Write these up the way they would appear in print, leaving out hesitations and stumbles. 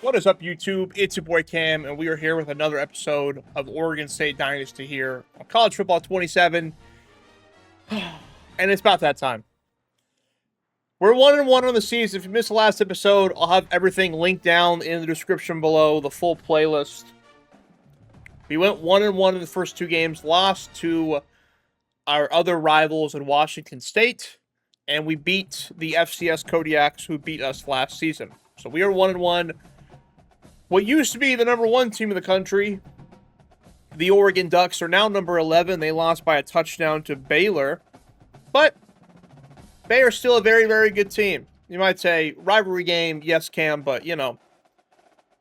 What is up, YouTube? It's your boy Cam, and we are here with another episode of Oregon State Dynasty here on College Football 27. And it's about that time. We're 1-1 on the season. If you missed the last episode, I'll have everything linked down in the description below, the full playlist. We went 1-1 in the first two games, lost to our other rivals in Washington State, and we beat the FCS Kodiaks, who beat us last season. So we are 1-1. What used to be the number one team in the country, the Oregon Ducks, are now number 11. They lost by a touchdown to Baylor. But Baylor's still a very, very good team. You might say, rivalry game, yes, Cam, but, you know,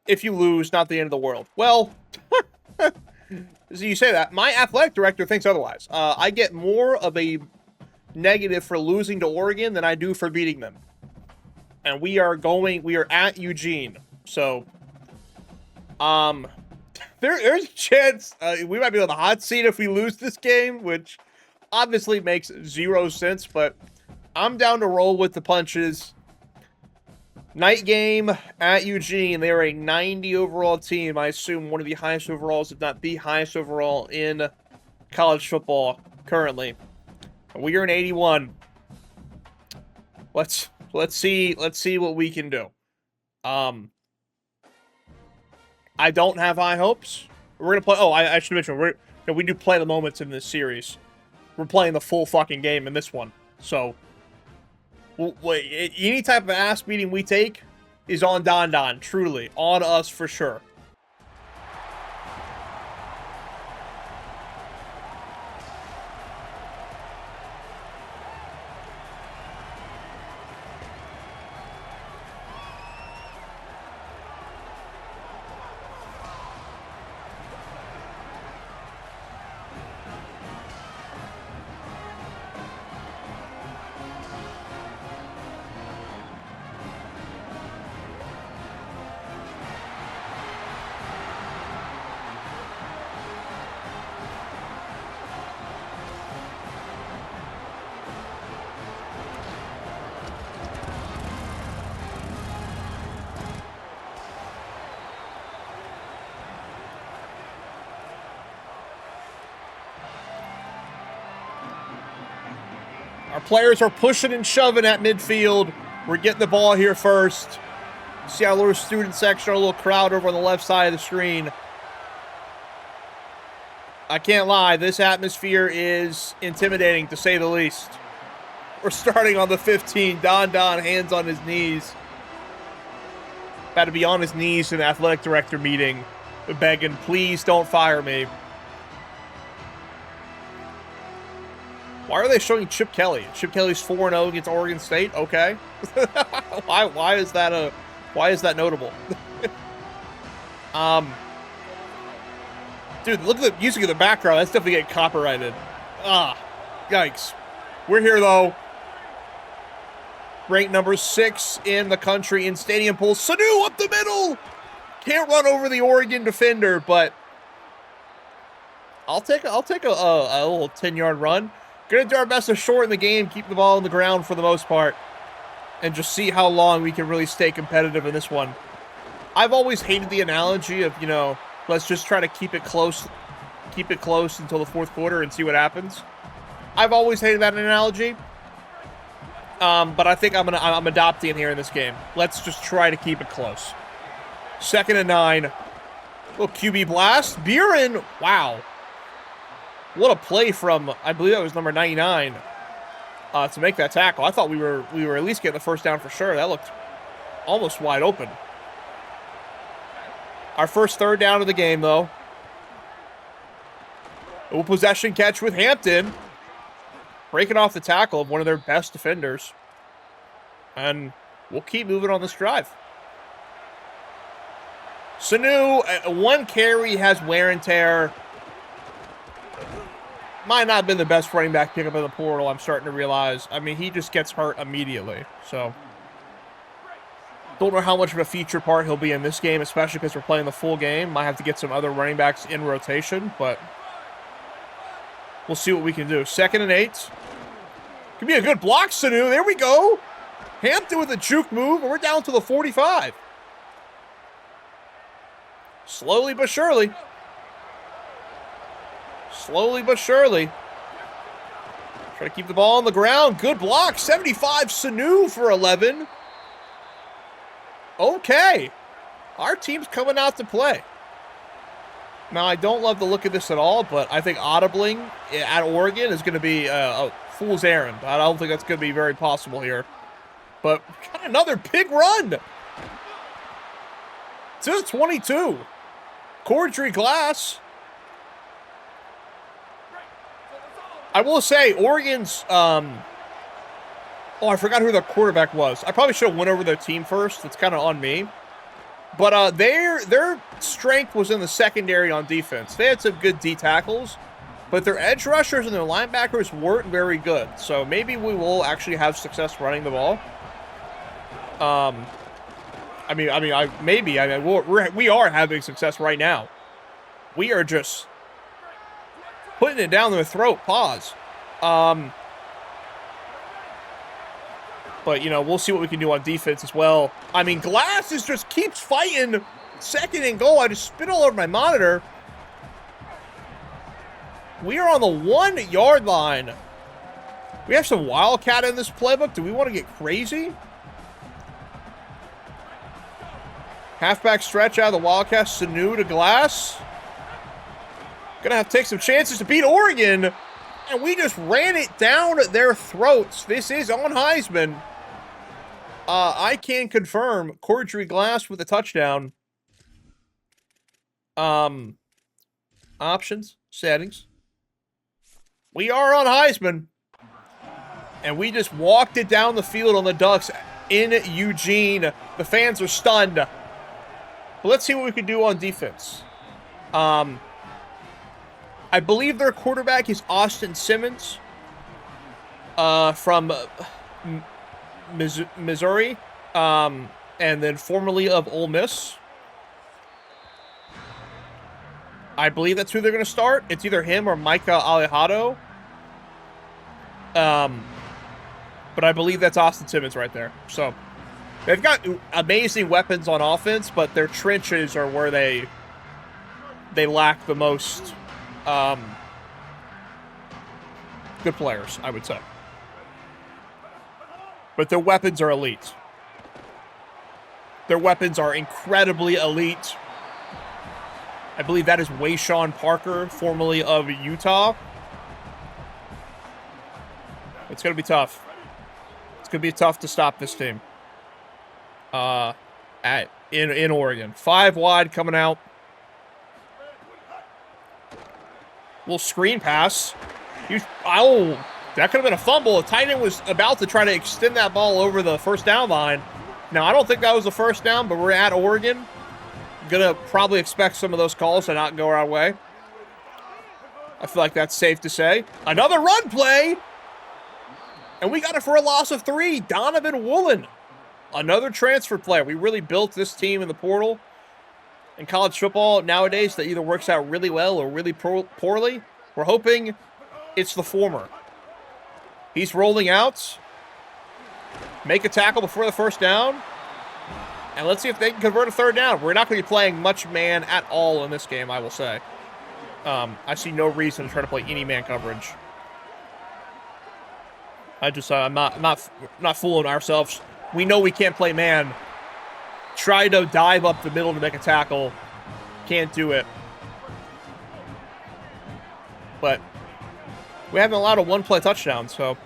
if you lose, not the end of the world. Well, so you say that. My athletic director thinks otherwise. I get more of a negative for losing to Oregon than I do for beating them. And we are at Eugene. So, there's a chance we might be on the hot seat if we lose this game, which obviously makes zero sense, but I'm down to roll with the punches. Night game at Eugene. They are a 90 overall team. I assume one of the highest overalls, if not the highest overall in college football currently. We are in 81. Let's see what we can do. I don't have high hopes. We're gonna play. Oh, I should mention we do play the moments in this series. We're playing the full fucking game in this one. So, any type of ass beating we take is on Don. Truly, on us for sure. Our players are pushing and shoving at midfield. We're getting the ball here first. See our little student section, our little crowd over on the left side of the screen. I can't lie, this atmosphere is intimidating, to say the least. We're starting on the 15. Don, hands on his knees. About to be on his knees in the athletic director meeting, begging, please don't fire me. Why are they showing Chip Kelly? Chip Kelly's 4-0 against Oregon State. Okay, why is that notable? Dude, look at the music in the background. That's definitely getting copyrighted. Yikes. We're here though. Ranked number 6 in the country in stadium polls. Sanu up the middle. Can't run over the Oregon defender, but I'll take a little 10-yard run. Gonna do our best to shorten the game, keep the ball on the ground for the most part, and just see how long we can really stay competitive in this one. I've always hated the analogy of, you know, let's just try to keep it close until the fourth quarter and see what happens. I've always hated that analogy, but I think I'm adopting it here in this game. Let's just try to keep it close. 2nd and 9. Little QB blast. Buren, wow. What a play from, I believe that was number 99, to make that tackle. I thought we were at least getting the first down for sure. That looked almost wide open. Our first third down of the game, though. A possession catch with Hampton, breaking off the tackle of one of their best defenders. And we'll keep moving on this drive. Sanu, one carry, has wear and tear. Might not have been the best running back pickup in the portal, I'm starting to realize. I mean, he just gets hurt immediately. So, don't know how much of a feature part he'll be in this game, especially because we're playing the full game. Might have to get some other running backs in rotation, but we'll see what we can do. 2nd and 8. Could be a good block, Sanu. There we go. Hampton with a juke move, and we're down to the 45. Slowly but surely. Slowly but surely. Try to keep the ball on the ground. Good block. 75, Sanu for 11. Okay. Our team's coming out to play. Now, I don't love the look of this at all, but I think audibling at Oregon is going to be a fool's errand. I don't think that's going to be very possible here. But got another big run. To 22. Cordry Glass. I will say, Oregon's, oh, I forgot who their quarterback was. I probably should have went over their team first. It's kind of on me. But their strength was in the secondary on defense. They had some good D tackles, but their edge rushers and their linebackers weren't very good. So maybe we will actually have success running the ball. We are having success right now. We are just putting it down their throat. Pause. But, we'll see what we can do on defense as well. I mean, Glass just keeps fighting. 2nd and goal. I just spit all over my monitor. We are on the 1-yard line. We have some Wildcat in this playbook. Do we want to get crazy? Halfback stretch out of the Wildcat. Sanu to Glass. Gonna have to take some chances to beat Oregon. And we just ran it down their throats. This is on Heisman. I can confirm Cordry Glass with a touchdown. Options, settings. We are on Heisman. And we just walked it down the field on the Ducks in Eugene. The fans are stunned. But let's see what we can do on defense. I believe their quarterback is Austin Simmons from Missouri, and then formerly of Ole Miss. I believe that's who they're going to start. It's either him or Micah Alejado. But I believe that's Austin Simmons right there. So they've got amazing weapons on offense, but their trenches are where they lack the most good players, I would say. But their weapons are elite. Their weapons are incredibly elite. I believe that is Wayshawn Parker, formerly of Utah. It's going to be tough. It's going to be tough to stop this team. In Oregon. 5 wide coming out. Little screen pass. That could have been a fumble. The tight end was about to try to extend that ball over the first down line. Now, I don't think that was the first down, but we're at Oregon. Gonna probably expect some of those calls to not go our way. I feel like that's safe to say. Another run play! And we got it for a loss of 3. Donovan Woolen. Another transfer player. We really built this team in the portal. In college football nowadays, that either works out really well or really poorly. We're hoping it's the former. He's rolling out. Make a tackle before the first down. And let's see if they can convert a 3rd down. We're not going to be playing much man at all in this game, I will say. I see no reason to try to play any man coverage. I'm not fooling ourselves. We know we can't play man. Try to dive up the middle to make a tackle. Can't do it. But we haven't allowed a 1-play touchdown, so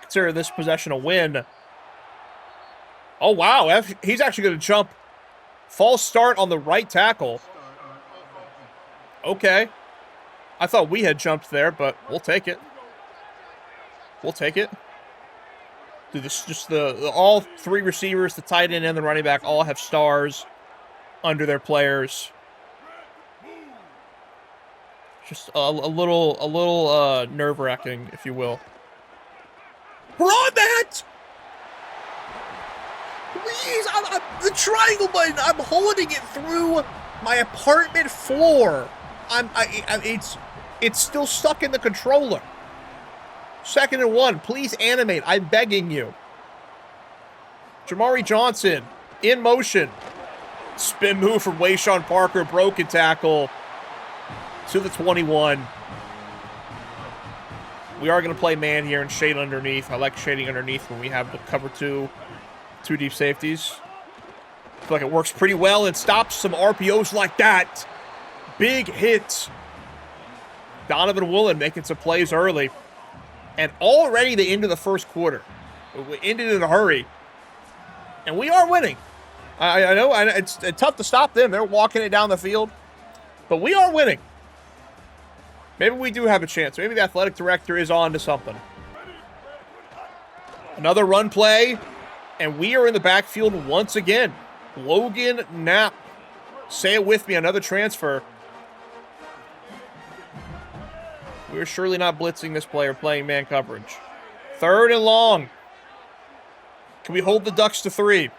consider this possession a win. Oh, wow. He's actually going to jump. False start on the right tackle. Okay. I thought we had jumped there, but we'll take it. We'll take it. Dude, this just all 3 receivers, the tight end and the running back, all have stars under their players. Just a little nerve-wracking, if you will. We're on that! Please, the triangle button. I'm holding it through my apartment floor. It's still stuck in the controller. 2nd and 1. Please animate. I'm begging you. Jamari Johnson in motion. Spin move from Wayshawn Parker. Broken tackle to the 21. We are going to play man here and shade underneath. I like shading underneath when we have the cover two deep safeties. I feel like it works pretty well and stops some RPOs like that. Big hit. Donovan Woolen making some plays early. And already the end of the first quarter. We ended in a hurry. And we are winning. I know it's tough to stop them. They're walking it down the field. But we are winning. Maybe we do have a chance. Maybe the athletic director is on to something. Another run play. And we are in the backfield once again. Logan Knapp. Say it with me. Another transfer. We're surely not blitzing this player playing man coverage. 3rd and long. Can we hold the Ducks to 3?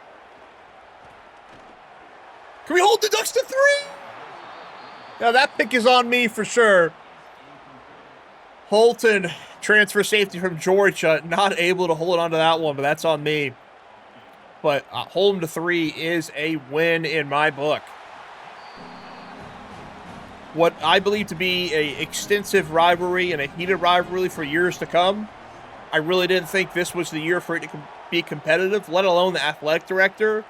Can we hold the Ducks to 3? Now that pick is on me for sure. Holton, transfer safety from Georgia, not able to hold on to that one, but that's on me. But hold them to 3 is a win in my book. What I believe to be an extensive rivalry and a heated rivalry for years to come. I really didn't think this was the year for it to be competitive, let alone the athletic director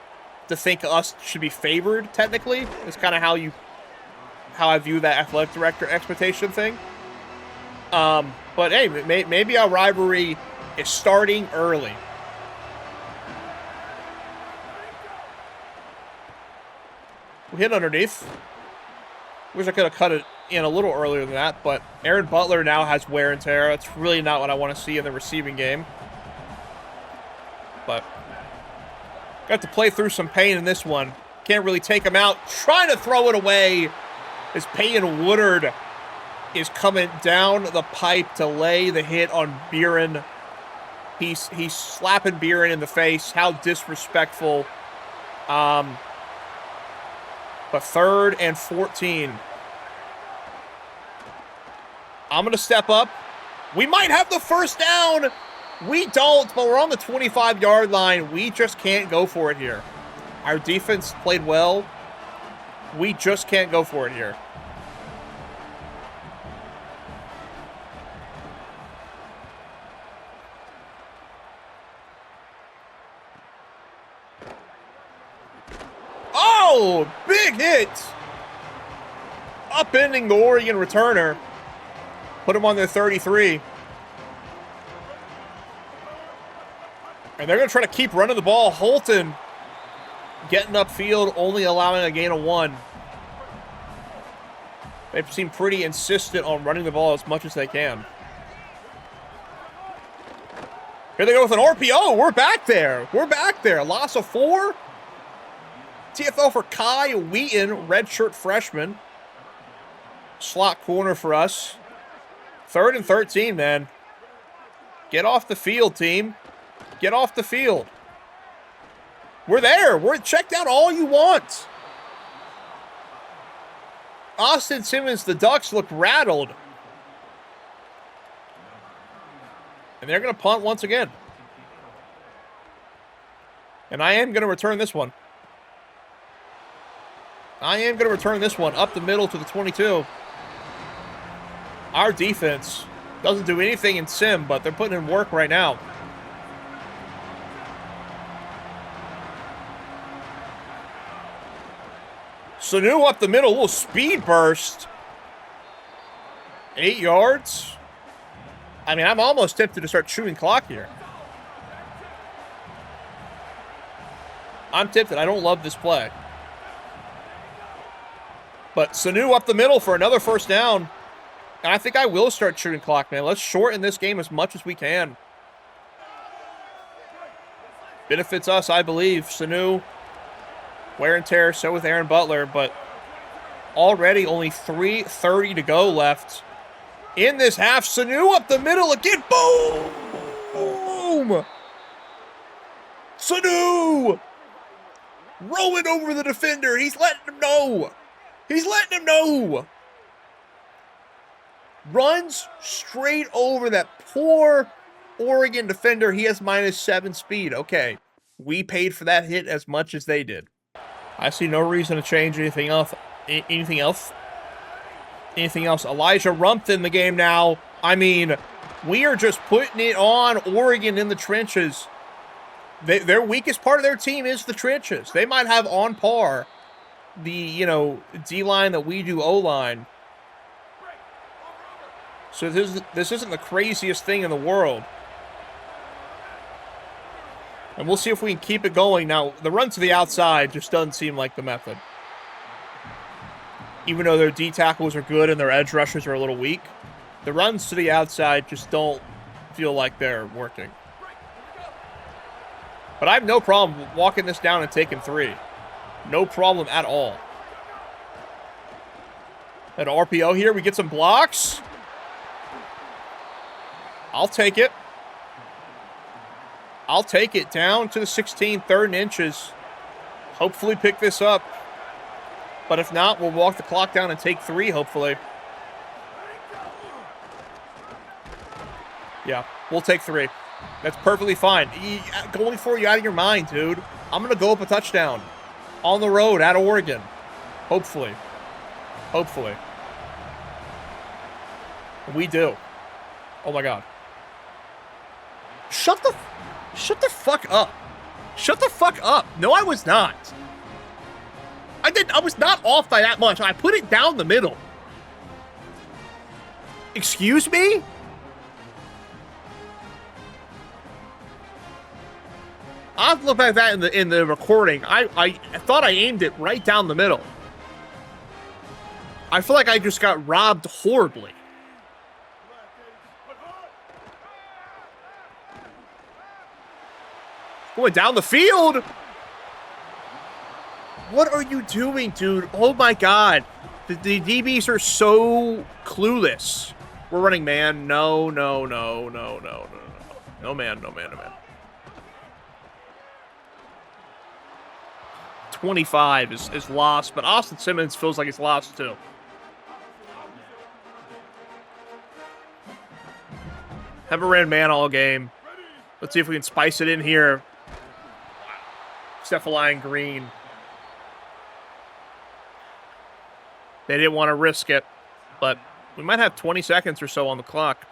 to think us should be favored, technically. It's kind of how I view that athletic director expectation thing. But hey, maybe our rivalry is starting early. We hit underneath. Wish I could have cut it in a little earlier than that, but Aaron Butler now has wear and tear. That's really not what I want to see in the receiving game. But got to play through some pain in this one. Can't really take him out. Trying to throw it away as Peyton Woodard is coming down the pipe to lay the hit on Beeren. He's slapping Beeren in the face. How disrespectful. But 3rd and 14. I'm going to step up. We might have the first down. We don't, but we're on the 25-yard line. We just can't go for it here. Our defense played well. We just can't go for it here. Oh, big hit. Upending the Oregon returner. Put him on their 33. And they're going to try to keep running the ball. Holton getting upfield, only allowing a gain of 1. They've seemed pretty insistent on running the ball as much as they can. Here they go with an RPO. We're back there. We're back there. Loss of 4. TFL for Kai Wheaton, redshirt freshman. Slot corner for us. 3rd and 13, man. Get off the field, team. Get off the field. We're there. We're check down all you want. Austin Simmons, the Ducks look rattled. And they're going to punt once again. And I am going to return this one. I am going to return this one up the middle to the 22. Our defense doesn't do anything in sim, but they're putting in work right now. Sanu up the middle, a little speed burst. 8 yards. I mean, I'm almost tempted to start chewing clock here. I'm tempted. I don't love this play. But Sanu up the middle for another first down. And I think I will start shooting clock, man. Let's shorten this game as much as we can. Benefits us, I believe. Sanu, wear and tear, so with Aaron Butler. But already only 3:30 to go left in this half. Sanu up the middle again. Boom! Boom! Sanu! Rolling over the defender. He's letting him know. He's letting him know. Runs straight over that poor Oregon defender. He has -7 speed. Okay. We paid for that hit as much as they did. I see no reason to change anything else. Anything else? Anything else? Elijah Rumpf in the game now. I mean, we are just putting it on Oregon in the trenches. Their weakest part of their team is the trenches. They might have on par the, you know, D-line that we do O-line. So this isn't the craziest thing in the world. And we'll see if we can keep it going. Now, the run to the outside just doesn't seem like the method. Even though their D tackles are good and their edge rushers are a little weak, the runs to the outside just don't feel like they're working. But I have no problem walking this down and taking 3. No problem at all. An RPO here. We get some blocks. I'll take it. I'll take it down to the 16, 3rd and inches. Hopefully pick this up. But if not, we'll walk the clock down and take 3, hopefully. Yeah, we'll take 3. That's perfectly fine. Going for you out of your mind, dude. I'm going to go up a touchdown. On the road at Oregon. Hopefully. Hopefully. We do. Oh my God. Shut the fuck up. Shut the fuck up. No, I was not. I was not off by that much. I put it down the middle. Excuse me? I'll look at that in the recording. I thought I aimed it right down the middle. I feel like I just got robbed horribly. Going down the field. What are you doing, dude? Oh my God. The DBs are so clueless. We're running man. No. No man. 25 is lost, but Austin Simmons feels like he's lost too. Haven't ran man all game. Let's see if we can spice it in here. Cephaline Green. They didn't want to risk it, but we might have 20 seconds or so on the clock.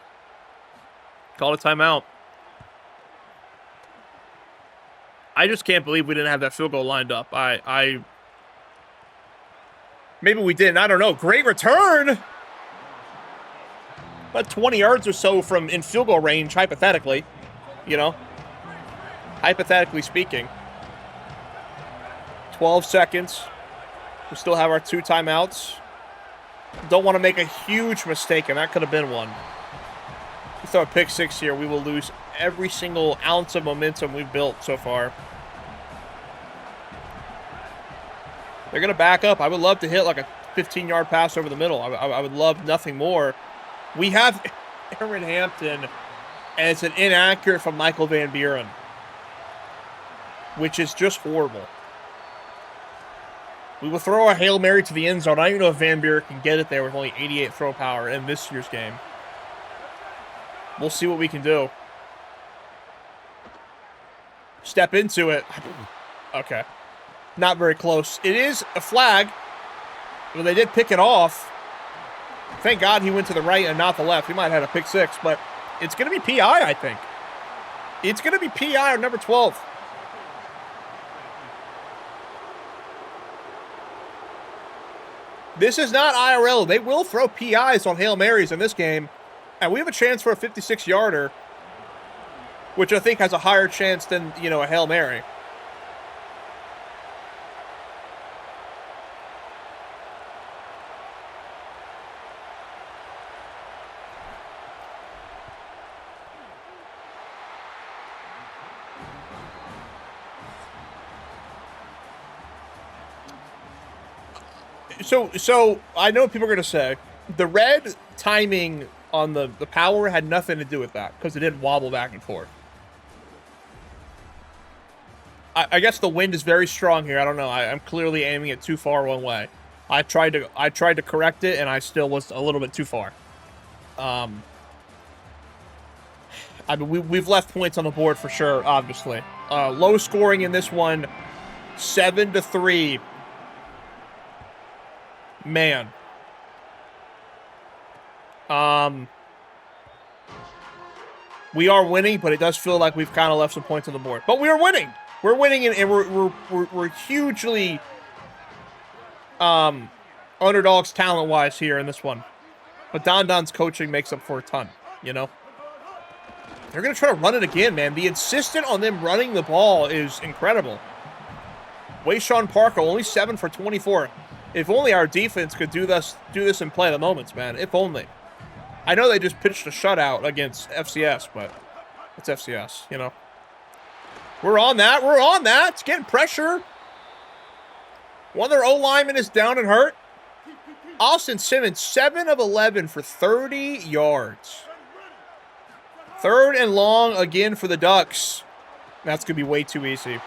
Call a timeout. I just can't believe we didn't have that field goal lined up. Maybe we didn't. I don't know. Great return. About 20 yards or so from in field goal range, hypothetically. You know? Hypothetically speaking. 12 seconds. We still have our 2 timeouts. Don't want to make a huge mistake, and that could have been one. We throw a pick 6 here, we will lose every single ounce of momentum we've built so far. They're going to back up. I would love to hit like a 15-yard pass over the middle. I would love nothing more. We have Aaron Hampton, and it's an inaccurate from Michael Van Buren, which is just horrible. We will throw a Hail Mary to the end zone. I don't even know if Van Buren can get it there with only 88 throw power in this year's game. We'll see what we can do. Step into it. Okay. Not very close. It is a flag. Well, they did pick it off. Thank God he went to the right and not the left. He might have had a pick 6, but it's going to be PI, I think. It's going to be PI on number 12. This is not IRL. They will throw PIs on Hail Marys in this game, and we have a chance for a 56-yarder, which I think has a higher chance than, you know, a Hail Mary. So I know what people are going to say. The red timing on the power had nothing to do with that because it didn't wobble back and forth. I guess the wind is very strong here. I don't know. I'm clearly aiming it too far one way. I tried to correct it, and I still was a little bit too far. I mean, we've left points on the board for sure, obviously. Low scoring in this one, 7-3. Man. We are winning, but it does feel like we've kind of left some points on the board. But we are winning. We're winning, and we're hugely underdogs talent-wise here in this one. But Don's coaching makes up for a ton, you know? They're going to try to run it again, man. The insistence on them running the ball is incredible. Wayshawn Parker, only 7 for 24. If only our defense could do this and play the moments, man. If only. I know they just pitched a shutout against FCS, but it's FCS, you know. We're on that. We're on that. It's getting pressure. One of their O-linemen is down and hurt. Austin Simmons, 7 of 11 for 30 yards. 3rd and long again for the Ducks. That's going to be way too easy.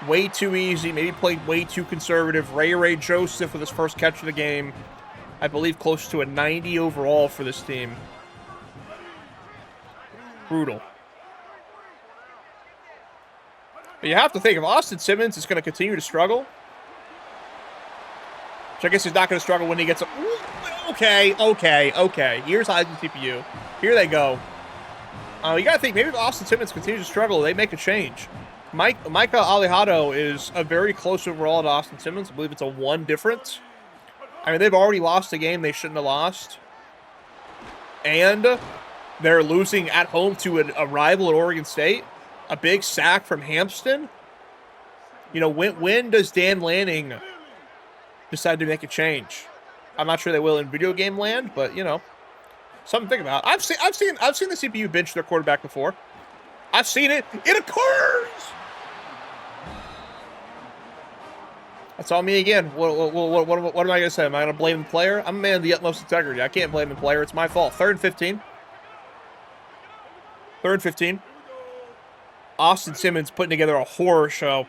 Way too easy. Maybe played way too conservative. Ray Joseph with his first catch of the game. I believe close to a 90 overall for this team. Brutal. But you have to think, if Austin Simmons is going to continue to struggle, which I guess he's not going to struggle when he gets a... Okay. Here's Heisman CPU. Here they go. You got to think, maybe if Austin Simmons continues to struggle, they make a change. Micah Alejado is a very close overall to Austin Simmons. I believe it's a 1 difference. I mean, they've already lost a game they shouldn't have lost. And they're losing at home to a rival at Oregon State. A big sack from Hampton. You know, when does Dan Lanning decide to make a change? I'm not sure they will in video game land, but, you know, something to think about. I've seen the CPU bench their quarterback before. I've seen it. It occurs! That's on me again. What am I going to say? Am I going to blame the player? I'm a man of the utmost integrity. I can't blame the player. It's my fault. 3rd and 15. 3rd and 15. Austin Simmons putting together a horror show.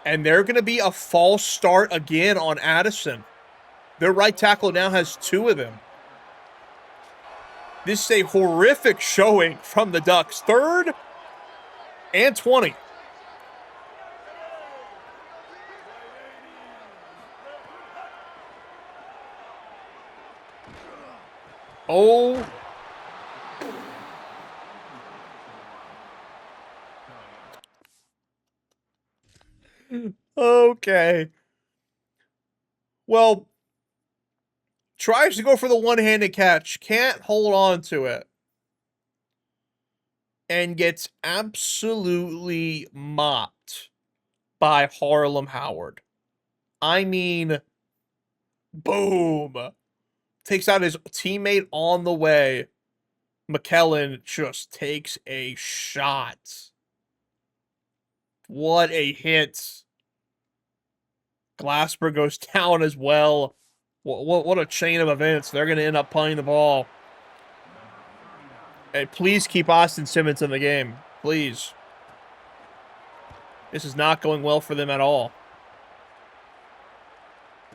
And they're going to be a false start again on Addison. Their right tackle now has 2 of them. This is a horrific showing from the Ducks. 3rd and 20. Oh. Okay. Well, tries to go for the one-handed catch. Can't hold on to it. And gets absolutely mopped by Harlem Howard. I mean, boom. Takes out his teammate on the way. McKellen just takes a shot. What a hit. Glasper goes down as well. What a chain of events. They're going to end up punting the ball. Hey, please keep Austin Simmons in the game. Please. This is not going well for them at all.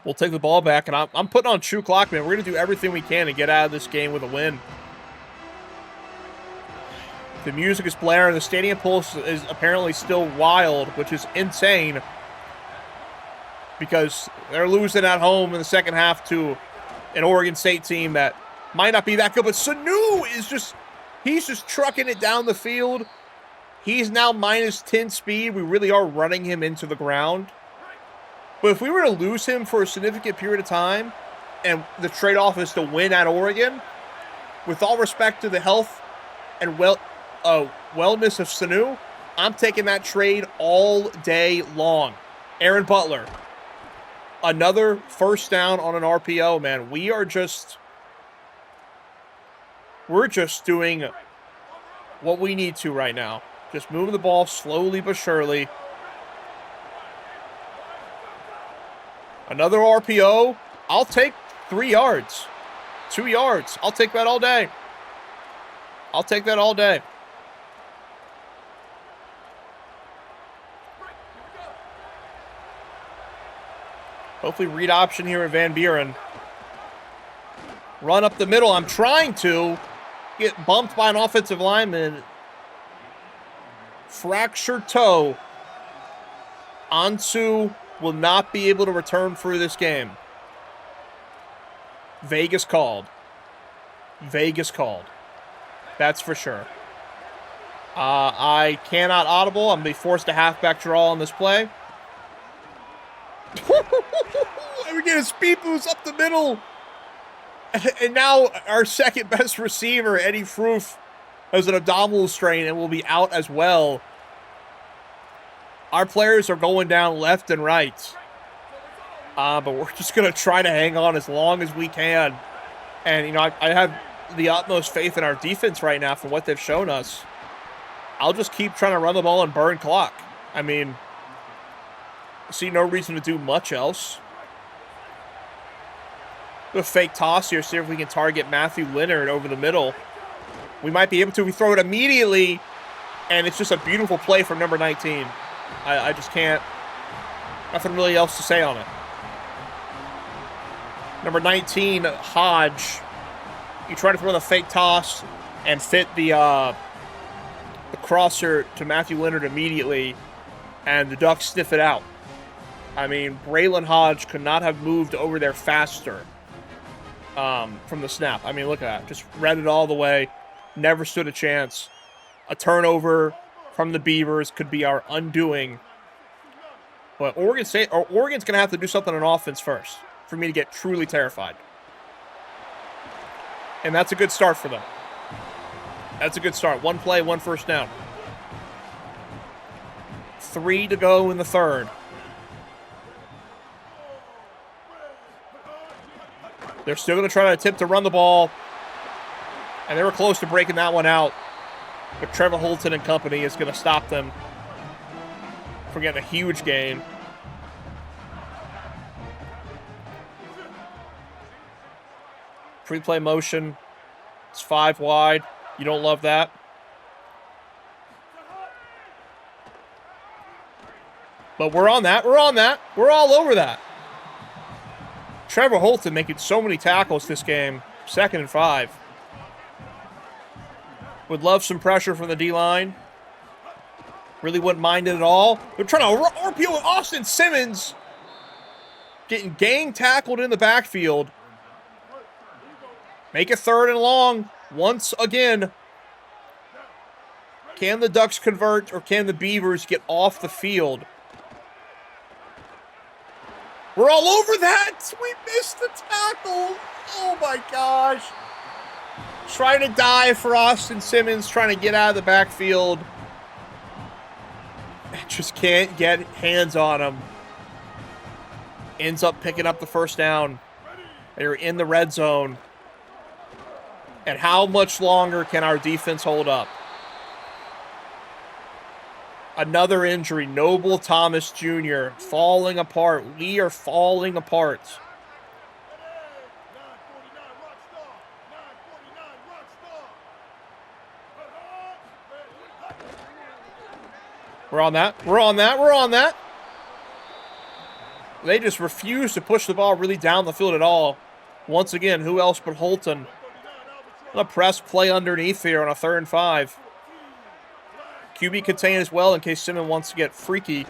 We'll take the ball back, and I'm putting on true clock, man. We're going to do everything we can to get out of this game with a win. The music is blaring. The stadium pulse is apparently still wild, which is insane. Because they're losing at home in the second half to an Oregon State team that might not be that good. But Sanu is he's just trucking it down the field. He's now minus 10 speed. We really are running him into the ground. But if we were to lose him for a significant period of time, and the trade-off is to win at Oregon, with all respect to the health and wellness of Sanu, I'm taking that trade all day long. Aaron Butler, another first down on an RPO, man. We're just doing what we need to right now. Just moving the ball slowly but surely. Another RPO. I'll take 3 yards. 2 yards. I'll take that all day. I'll take that all day. Hopefully read option here at Van Buren. Run up the middle. I'm trying to get bumped by an offensive lineman. Fractured toe onto will not be able to return for this game. Vegas called. Vegas called. That's for sure. I cannot audible. I'm going to be forced to halfback draw on this play. We get a speed boost up the middle. And now our second best receiver, Eddie Froof, has an abdominal strain and will be out as well. Our players are going down left and right. But we're just going to try to hang on as long as we can. And, you know, I have the utmost faith in our defense right now from what they've shown us. I'll just keep trying to run the ball and burn clock. I mean, I see no reason to do much else. Do a fake toss here, see if we can target Matthew Leonard over the middle. We might be able to. We throw it immediately, and it's just a beautiful play from number 19. I just can't. Nothing really else to say on it. Number 19, Hodge. You try to throw the fake toss and fit the crosser to Matthew Leonard immediately, and the Ducks sniff it out. I mean, Braylon Hodge could not have moved over there faster from the snap. I mean, look at that. Just read it all the way. Never stood a chance. A turnover from the Beavers could be our undoing. But Oregon's going to have to do something on offense first for me to get truly terrified. And that's a good start for them. That's a good start. One play, one first down. 3 to go in the third. They're still going to try to attempt to run the ball. And they were close to breaking that one out. But Trevor Holton and company is going to stop them from getting a huge gain. Pre-play motion. It's 5 wide. You don't love that. But we're on that. We're on that. We're all over that. Trevor Holton making so many tackles this game. 2nd and 5. Would love some pressure from the D-line. Really wouldn't mind it at all. They're trying to RPO with Austin Simmons. Getting gang tackled in the backfield. Make it 3rd and long. Once again. Can the Ducks convert, or can the Beavers get off the field? We're all over that. We missed the tackle. Oh my gosh. Trying to dive for Austin Simmons, trying to get out of the backfield. Just can't get hands on him. Ends up picking up the first down. They're in the red zone. And how much longer can our defense hold up? Another injury. Noble Thomas Jr. falling apart. We are falling apart. We're on that. We're on that. We're on that. They just refuse to push the ball really down the field at all. Once again, who else but Holton? A press play underneath here on a 3rd and 5. QB contain as well in case Simmons wants to get freaky.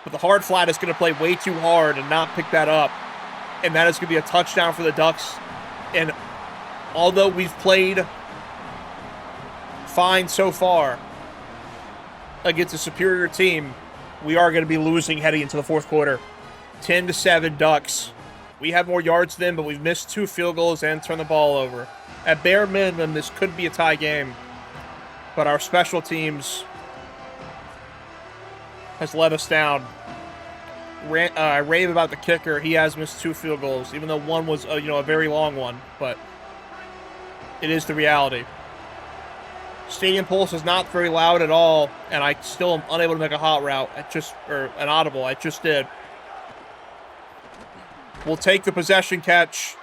But the hard flat is going to play way too hard and not pick that up. And that is going to be a touchdown for the Ducks. And although we've played fine so far against a superior team, we are going to be losing heading into the 4th quarter. 10-7 Ducks. We have more yards than, but we've missed 2 field goals and turned the ball over. At bare minimum, this could be a tie game. But our special teams has let us down. I rave about the kicker. He has missed 2 field goals, even though one was a very long one. But it is the reality. Stadium Pulse is not very loud at all, and I still am unable to make a hot route. An audible. I just did. We'll take the possession catch.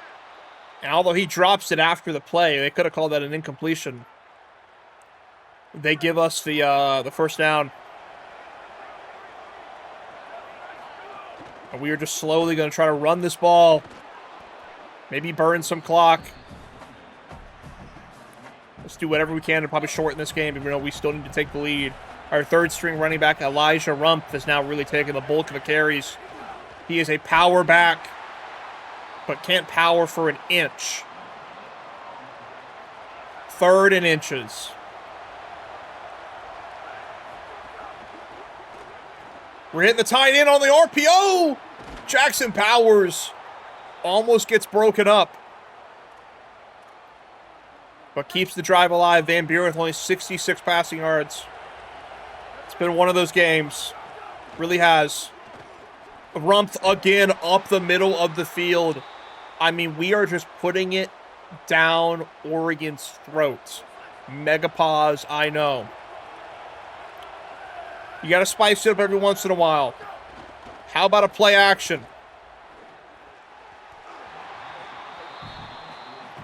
And although he drops it after the play, they could have called that an incompletion. They give us the first down. And we are just slowly going to try to run this ball. Maybe burn some clock. Let's do whatever we can to probably shorten this game, even though we still need to take the lead. Our third string running back, Elijah Rumpf, is now really taking the bulk of the carries. He is a power back, but can't power for an inch. 3rd and inches. We're hitting the tight end on the RPO. Jackson Powers almost gets broken up, but keeps the drive alive. Van Buren with only 66 passing yards. It's been one of those games. Really has. Rumpf again up the middle of the field. I mean, we are just putting it down Oregon's throats. Mega pause, I know. You got to spice it up every once in a while. How about a play action?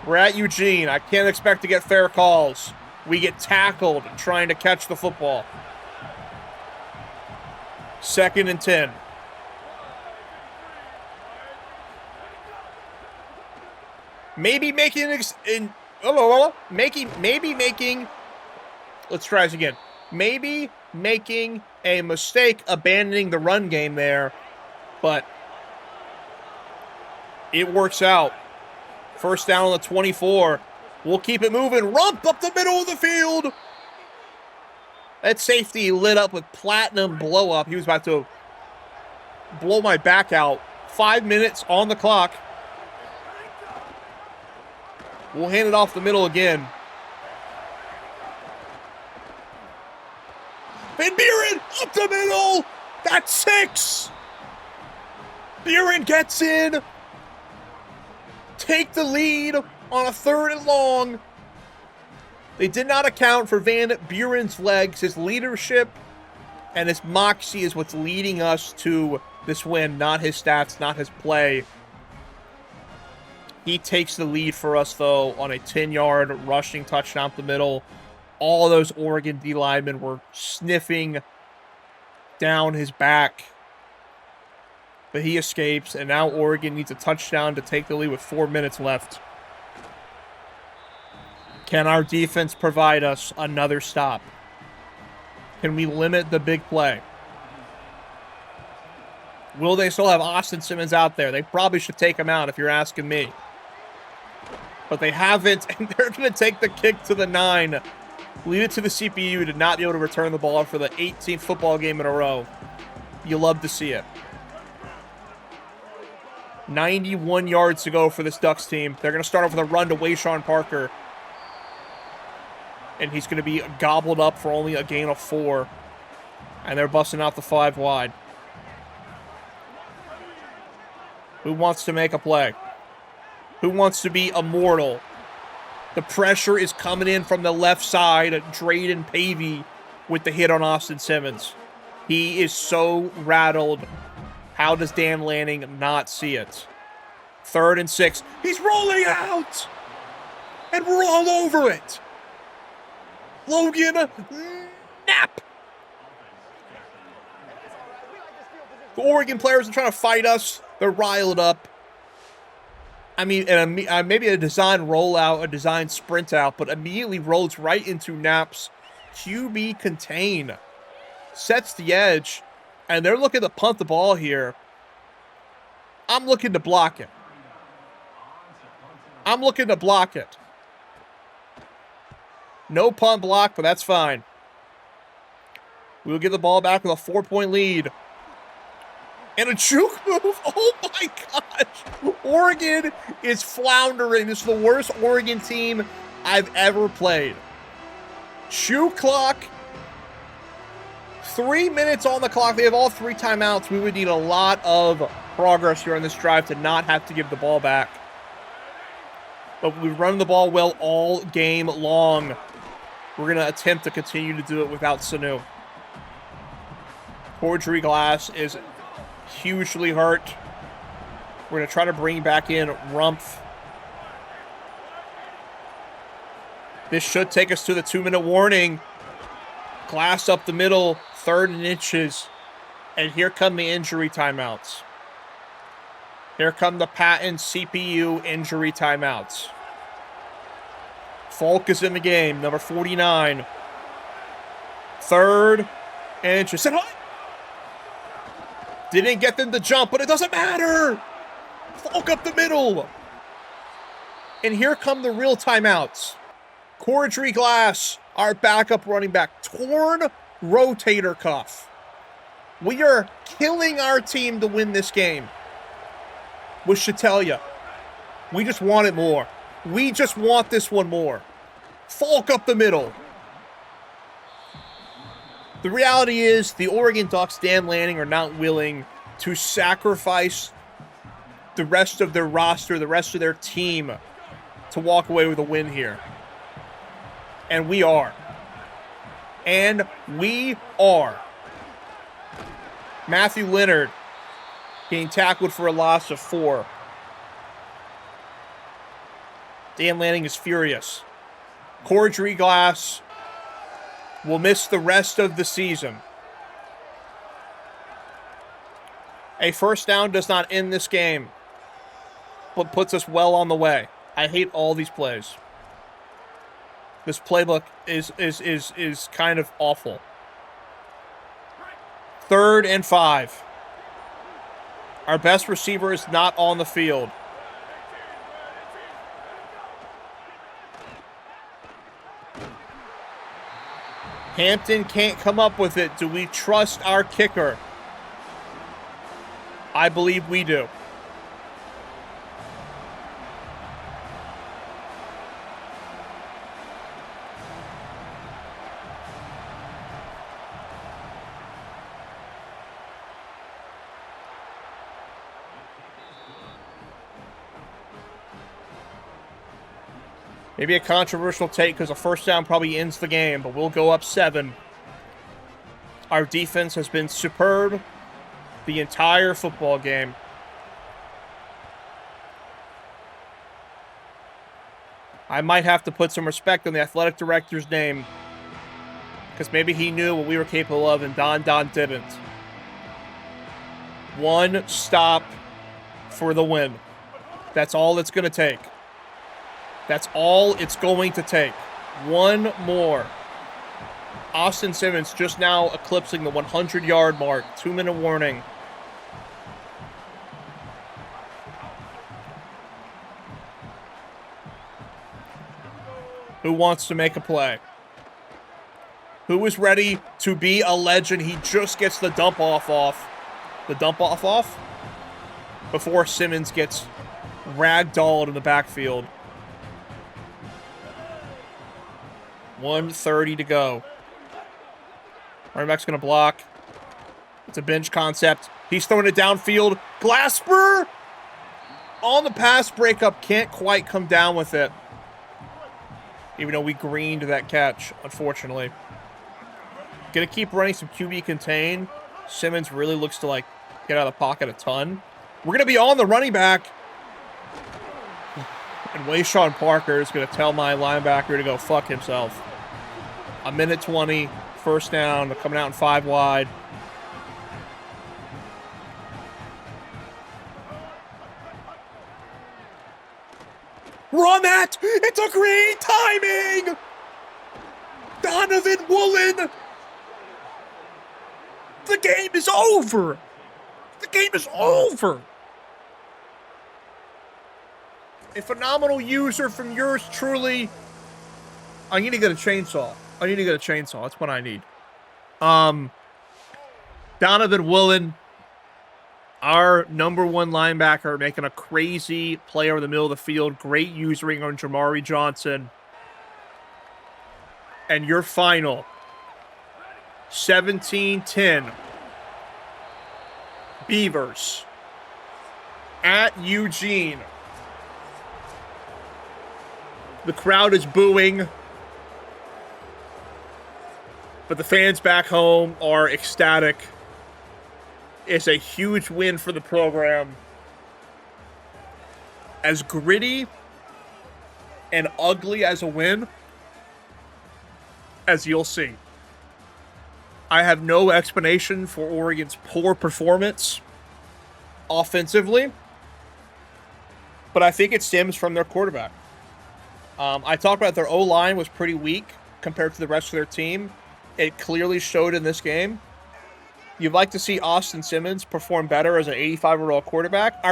We're at Eugene. I can't expect to get fair calls. We get tackled trying to catch the football. 2nd and 10. Maybe making let's try this again. Maybe making a mistake abandoning the run game there, but it works out. 1st down on the 24. We'll keep it moving. Rumpf up the middle of the field. That safety lit up with platinum blow up. He was about to blow my back out. 5 minutes on the clock. We'll hand it off the middle again. Van Buren up the middle. That's 6. Buren gets in. Take the lead on a 3rd and long. They did not account for Van Buren's legs. His leadership and his moxie is what's leading us to this win, not his stats, not his play. He takes the lead for us, though, on a 10-yard rushing touchdown up the middle. All those Oregon D linemen were sniffing down his back. But he escapes, and now Oregon needs a touchdown to take the lead with 4 minutes left. Can our defense provide us another stop? Can we limit the big play? Will they still have Austin Simmons out there? They probably should take him out if you're asking me. But they haven't, and they're going to take the kick to the 9. Lead it to the CPU to not be able to return the ball for the 18th football game in a row. You love to see it. 91 yards to go for this Ducks team. They're going to start off with a run to Wayshawn Parker. And he's going to be gobbled up for only a gain of 4. And they're busting out the 5 wide. Who wants to make a play? Who wants to be immortal? The pressure is coming in from the left side. Drayden Pavey with the hit on Austin Simmons. He is so rattled. How does Dan Lanning not see it? 3rd and 6. He's rolling out! And we're all over it! Logan Knapp! The Oregon players are trying to fight us. They're riled up. I mean, and maybe a design rollout, a design sprint out, but immediately rolls right into Knapp's QB contain. Sets the edge, and they're looking to punt the ball here. I'm looking to block it. I'm looking to block it. No punt block, but that's fine. We'll get the ball back with a 4-point lead. And a juke move. Oh my gosh. Oregon is floundering. This is the worst Oregon team I've ever played. Juke clock. 3 minutes on the clock. They have all 3 timeouts. We would need a lot of progress here on this drive to not have to give the ball back. But we've run the ball well all game long. We're going to attempt to continue to do it without Sanu. Cordry Glass is hugely hurt. We're going to try to bring back in Rumpf. This should take us to the 2-minute warning. Glass up the middle, 3rd and inches. And here come the injury timeouts. Here come the patent CPU injury timeouts. Falk is in the game, number 49. 3rd And just said, didn't get them to jump, but it doesn't matter. Folk up the middle. And here come the real timeouts. Cordry Glass, our backup running back, torn rotator cuff. We are killing our team to win this game. Which should tell you, we just want it more. We just want this one more. Folk up the middle. The reality is the Oregon Ducks, Dan Lanning, are not willing to sacrifice the rest of their roster, the rest of their team, to walk away with a win here. And we are. And we are. Matthew Leonard being tackled for a loss of 4. Dan Lanning is furious. Cordry Glass will miss the rest of the season. A first down does not end this game, but puts us well on the way. I hate all these plays. This playbook is kind of awful. 3rd and 5. Our best receiver is not on the field. Hampton can't come up with it. Do we trust our kicker? I believe we do. Maybe a controversial take because a first down probably ends the game, but we'll go up 7. Our defense has been superb the entire football game. I might have to put some respect on the athletic director's name because maybe he knew what we were capable of and Don didn't. 1 stop for the win. That's all it's going to take. That's all it's going to take. 1 more. Austin Simmons just now eclipsing the 100-yard mark. 2-minute warning. Who wants to make a play? Who is ready to be a legend? He just gets the dump off. The dump off? Before Simmons gets ragdolled in the backfield. 1:30 to go. Running back's going to block. It's a bench concept. He's throwing it downfield. Glasper on the pass breakup. Can't quite come down with it. Even though we greened that catch, unfortunately. Going to keep running some QB contain. Simmons really looks to get out of the pocket a ton. We're going to be on the running back. And Wayshawn Parker is going to tell my linebacker to go fuck himself. 1:20, first down. They're coming out in 5 wide. We're on that! It's a great timing! Donovan Woolen! The game is over! The game is over! A phenomenal user from yours truly. I need to get a chainsaw. That's what I need. Donovan Woolen, our number 1 linebacker, making a crazy play over the middle of the field. Great usering on Jamari Johnson. And your final, 17-10. Beavers at Eugene. The crowd is booing, but the fans back home are ecstatic. It's a huge win for the program. As gritty and ugly as a win as you'll see. I have no explanation for Oregon's poor performance offensively, but I think it stems from their quarterback. I talked about their O-line was pretty weak compared to the rest of their team. It clearly showed in this game. You'd like to see Austin Simmons perform better as an 85-year-old quarterback?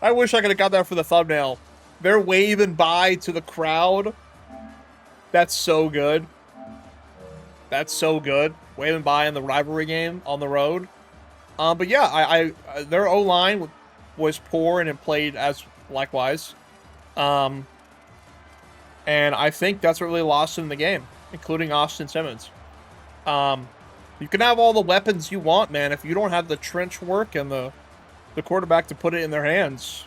I wish I could have got that for the thumbnail. They're waving bye to the crowd. That's so good. That's so good. Waving bye in the rivalry game on the road. But yeah, their O-line was poor and it played as likewise. And I think that's what really lost in the game, including Austin Simmons. You can have all the weapons you want, man. If you don't have the trench work and the quarterback to put it in their hands,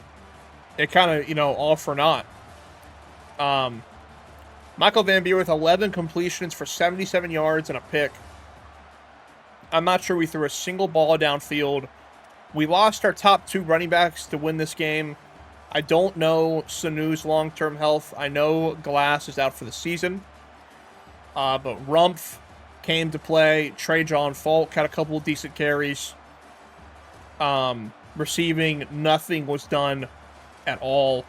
it kind of, all for naught. Michael Van Buren with 11 completions for 77 yards and a pick. I'm not sure we threw a single ball downfield. We lost our top 2 running backs to win this game. I don't know Sanu's long-term health. I know Glass is out for the season. But Rumpf came to play. Trajan Falk had a couple of decent carries. Receiving, nothing was done at all.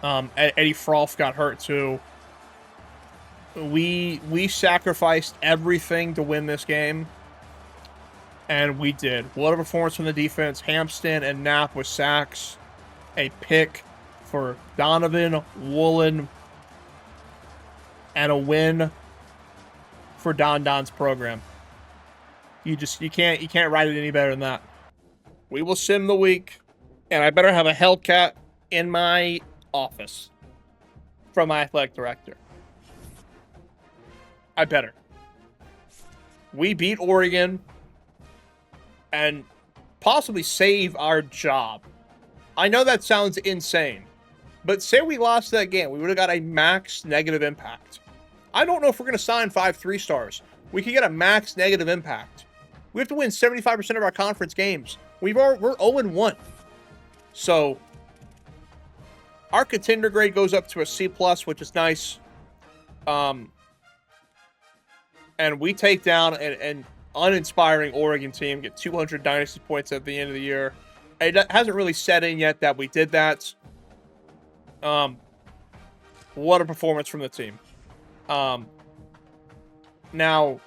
Eddie Froth got hurt too. We sacrificed everything to win this game, and we did. What a performance from the defense. Hampton and Knapp with sacks. A pick for Donovan, Woolen, and a win for Don Don's program. You can't write it any better than that. We will sim the week, and I better have a Hellcat in my office from my athletic director. I better. We beat Oregon and possibly save our job. I know that sounds insane, but say we lost that game, we would have got a max negative impact. I don't know if we're going to sign 5 3-stars. We could get a max negative impact. We have to win 75% of our conference games. We're 0-1. So our contender grade goes up to a C+, which is nice. And we take down an uninspiring Oregon team, get 200 Dynasty points at the end of the year. It hasn't really set in yet that we did that. What a performance from the team. Now,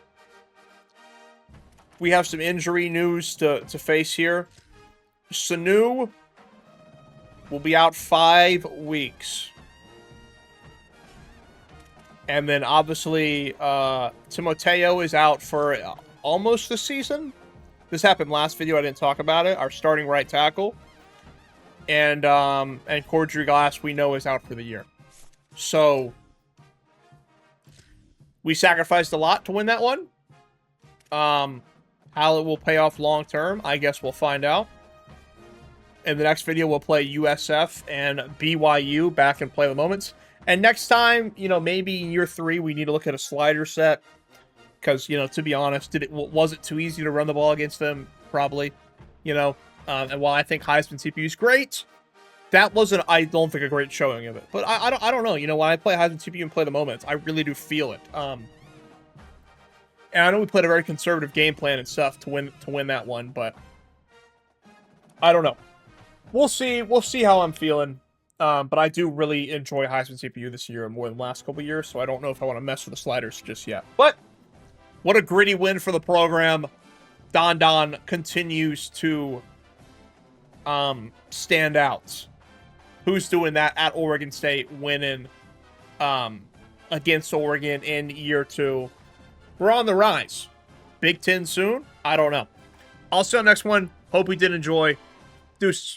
we have some injury news to face here. Sanu will be out 5 weeks. And then, obviously, Timoteo is out for almost the season. This happened last video. I didn't talk about it. Our starting right tackle. And Cordry Glass, we know, is out for the year. So, we sacrificed a lot to win that one. How it will pay off long term, I guess we'll find out. In the next video, we'll play USF and BYU back and play the moments. And next time, maybe in year 3, we need to look at a slider set. Because, to be honest, was it too easy to run the ball against them? Probably. And while I think Heisman CPU is great, that wasn't, I don't think, a great showing of it. But I don't know. When I play Heisman CPU and play the moments, I really do feel it. And I know we played a very conservative game plan and stuff to win that one, but I don't know. We'll see. We'll see how I'm feeling. But I do really enjoy Heisman CPU this year more than the last couple years, so I don't know if I want to mess with the sliders just yet. But what a gritty win for the program. Don continues to stand out. Who's doing that at Oregon State, winning against Oregon in year 2? We're on the rise. Big Ten soon? I don't know. I'll see you on the next one. Hope you did enjoy. Deuces.